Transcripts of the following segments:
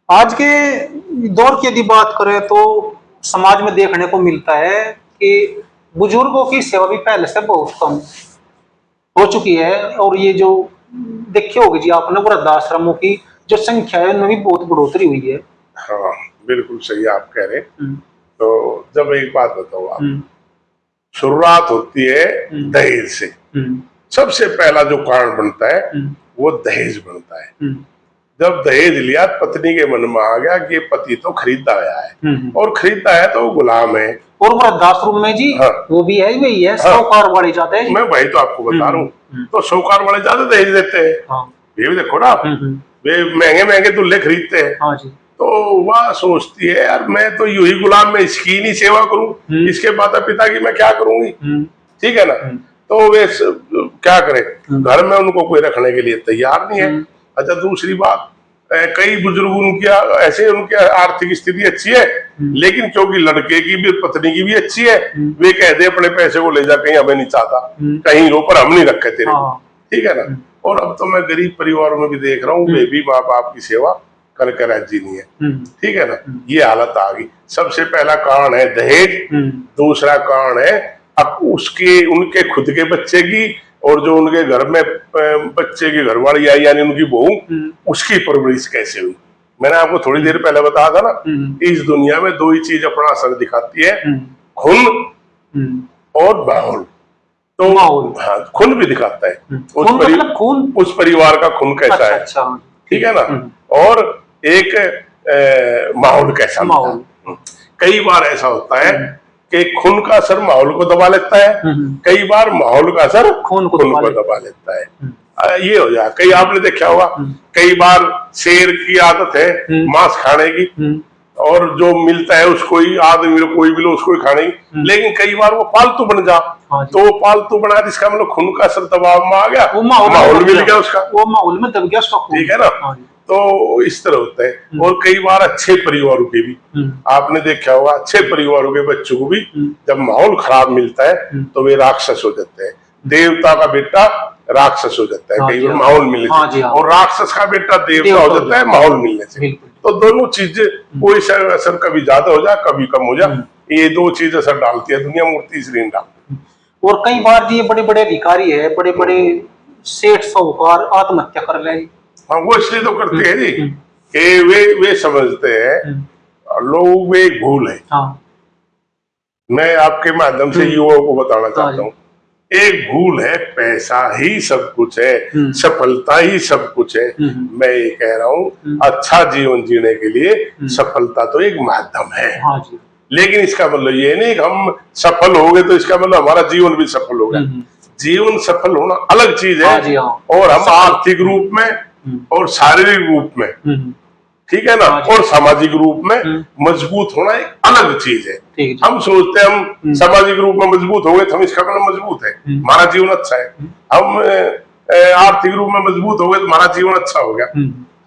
आज के दौर की यदि बात करें तो समाज में देखने को मिलता है कि बुजुर्गों की सेवा भी पहले से बहुत कम हो चुकी है। और ये जो देखे होगी जी आपने, वृद्धाश्रमों की जो संख्या है उनमें भी बहुत बढ़ोतरी हुई है। हाँ, बिल्कुल सही आप कह रहे हैं। हम्म। तो जब एक बात बताओ आप, हम्म। शुरुआत होती है दहेज से। हम्म। सबसे पहला जो कारण बनता है हम्म। वो दहेज बनता है। हम्म। जब दहेज लिया, पत्नी के मन में आ गया कि पति तो खरीदा गया है, हम्म। और खरीदा है तो वो गुलाम है। और वृद्धाश्रम में जी हाँ, वो भी है, वही है, हाँ, साहूकार वाले जाते हैं। मैं वही तो आपको बता रहा हूँ। तो साहूकार वाले ज्यादा दहेज देते हैं। हाँ। ये भी देखो ना, वे महंगे महंगे दूल्हे खरीदते हैं। हाँ जी। तो वह सोचती है यार मैं तो यूं ही गुलाम, में इसकी नहीं सेवा करूं, इसके माता पिता की मैं क्या करूंगी। ठीक है ना। तो वे क्या करें, घर में उनको कोई रखने के लिए तैयार नहीं है। अच्छा, दूसरी बात, कई बुजुर्ग उनकी ऐसे उनकी आर्थिक स्थिति अच्छी है, लेकिन क्योंकि लड़के की भी पत्नी की भी अच्छी है, वे कह दे अपने पैसे को ले जा, कहीं हमें नहीं चाहता, कहीं रो पर हम नहीं रखे तेरे को। ठीक है ना। और अब तो मैं गरीब परिवारों में भी देख रहा हूँ, वे भी माँ बाप की सेवा कर कर राजी नहीं है। ठीक है ना। ये हालत आ गई। सबसे पहला कारण है दहेज। दूसरा कारण है अब उसके उनके खुद के बच्चे की, और जो उनके घर में बच्चे की घरवाली आई यानी उनकी बहू, उसकी परवरिश कैसे हुई। मैंने आपको थोड़ी देर पहले बताया था ना, इस दुनिया में दो ही चीज अपना असर दिखाती है, खून और माहौल। तो हाँ, खून भी दिखाता है उस परिवार का खून कैसा है। ठीक है ना। और एक माहौल कैसा है। कई बार ऐसा होता है कि खून का असर माहौल को दबा लेता है, कई बार माहौल का असर खून को दबा लेता है। ये हो जाए। कई आपने देखा होगा, कई बार शेर की आदत है मांस खाने की, और जो मिलता है उसको ही, आदमी कोई भी लो उसको ही खाने की, लेकिन कई बार वो पालतू बन जा। तो वो पालतू बना, जिसका मतलब खून का असर दबाव में आ गया, माहौल मिल गया उसका, वो माहौल में दब गया उसका। ठीक है ना। तो इस तरह होता है। और कई बार अच्छे परिवारों के भी आपने देखा होगा, अच्छे परिवारों के बच्चों को भी जब माहौल खराब मिलता है तो वे राक्षस हो जाते हैं। देवता का बेटा राक्षस हो जाता है कई बार माहौल मिलने से, और राक्षस का बेटा देवता हो जाता है माहौल मिलने से। तो दोनों चीजें, कोई असर कभी ज्यादा हो जाए कभी कम हो जाए, ये दो चीज असर डालती है दुनिया में, तीसरी नहीं डालती। और कई बार जी बड़े बड़े अधिकारी है, बड़े बड़े सेठ साहूकार आत्महत्या कर रहे हैं। हाँ, वो इसलिए तो करते हैं जी कि वे समझते हैं लोग वे एक भूल है। मैं आपके माध्यम से युवाओं को बताना चाहता हूँ, एक भूल है, पैसा ही सब कुछ है, सफलता ही सब कुछ है। मैं ये कह रहा हूँ, अच्छा जीवन जीने के लिए सफलता तो एक माध्यम है। लेकिन इसका मतलब ये नहीं कि हम सफल हो गए तो इसका मतलब हमारा जीवन भी सफल हो गया। जीवन सफल होना अलग चीज है, और हम आर्थिक रूप में और शारीरिक रूप में, ठीक है ना, और सामाजिक रूप में मजबूत होना एक अलग चीज है। हम सोचते हैं हम सामाजिक रूप में मजबूत हो गए तो हम इसका मतलब मजबूत है, हमारा जीवन अच्छा है। हम आर्थिक रूप में मजबूत हो गए तो हमारा जीवन अच्छा हो गया।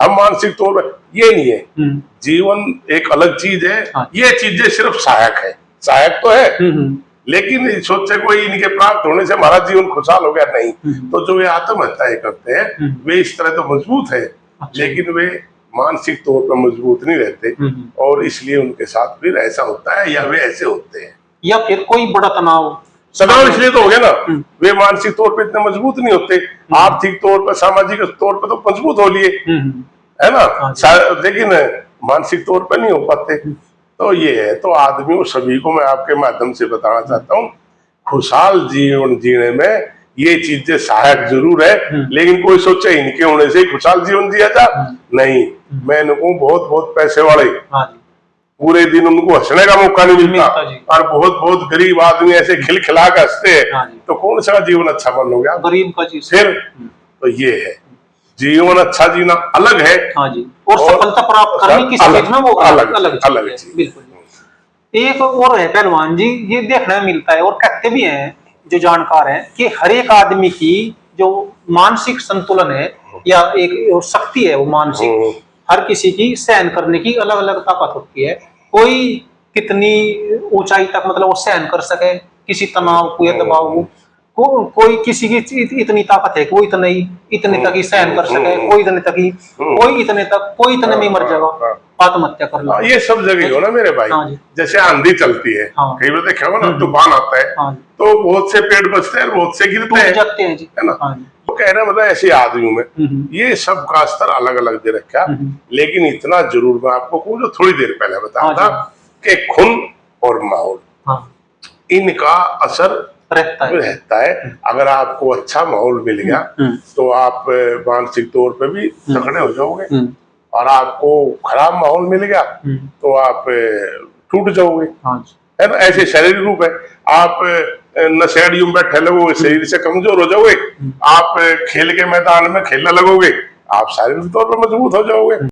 हम मानसिक तौर पर, ये नहीं है। जीवन एक अलग चीज है। ये चीजें सिर्फ सहायक है, सहायक तो है, लेकिन सोचे कोई इनके प्राप्त होने से हमारा जीवन खुशहाल हो गया, नहीं। तो जो वे आत्महत्या करते हैं वे इस तरह तो मजबूत है, लेकिन वे मानसिक तौर पर मजबूत नहीं रहते, और इसलिए उनके साथ फिर ऐसा होता है, या वे ऐसे होते हैं, या फिर कोई बड़ा तनाव इसलिए तो हो गया ना। वे मानसिक तौर पे इतने मजबूत नहीं होते, आर्थिक तौर पर सामाजिक तौर पर तो मजबूत हो लिए, है ना, लेकिन मानसिक तौर पर नहीं हो पाते। तो ये है। तो आदमियों सभी को मैं आपके माध्यम से बताना चाहता हूँ, खुशहाल जीवन जीने में ये चीजें सहायक जरूर है, लेकिन कोई सोचे इनके होने से ही खुशहाल जीवन जिया जा, नहीं। मैं इनको बहुत बहुत पैसे वाले पूरे दिन उनको हंसने का मौका नहीं मिलता, और बहुत बहुत गरीब आदमी ऐसे खिलखिला कर हंसते हैं, तो कौन सा जीवन अच्छा बन हो गया गरीब का जी। फिर तो ये है, जीवन अच्छा जीना अलग है, और सफलता प्राप्त करने की स्टेज में वो अलग चीज। बिल्कुल। एक और है पहलवान जी, ये देखने में मिलता है और कहते भी हैं जो जानकार हैं कि हर एक आदमी की जो मानसिक संतुलन है या एक शक्ति है, वो मानसिक हर किसी की सहन करने की अलग अलग ताकत होती है। कोई कितनी ऊंचाई तक मतलब वो सहन कर सके किसी तनाव को या दबाव को, कोई किसी की इतनी ताकत है कि वो इतने तक ही सहन कर सके, कोई इतने तक ही, कोई इतने में ही मर जाएगा, आत्महत्या कर लो। ये सब जगह हो ना मेरे भाई। हाँ जी। जैसे आंधी चलती है, कई बार देखा होगा ना, तूफान आता है तो बहुत से पेड़ बचते हैं, बहुत से गिरते हैं, जाते हैं जी, है ना। तो कह रहे मतलब ऐसे आदमियों में ये सब का स्तर अलग अलग दे रखा। लेकिन इतना जरूर मैं आपको कहूँ, जो थोड़ी देर पहले बताया था कि खून और माहौल, इनका असर रहता है। अगर आपको अच्छा माहौल मिल गया तो आप मानसिक तौर पे भी तगड़े हो जाओगे, और आपको खराब माहौल मिल गया तो आप टूट जाओगे, है ना। ऐसे शारीरिक रूप है, आप नशेड़ियों में बैठे लगोगे, शरीर से कमजोर हो जाओगे। आप खेल के मैदान में खेलने लगोगे, आप शारीरिक तौर पर मजबूत हो जाओगे।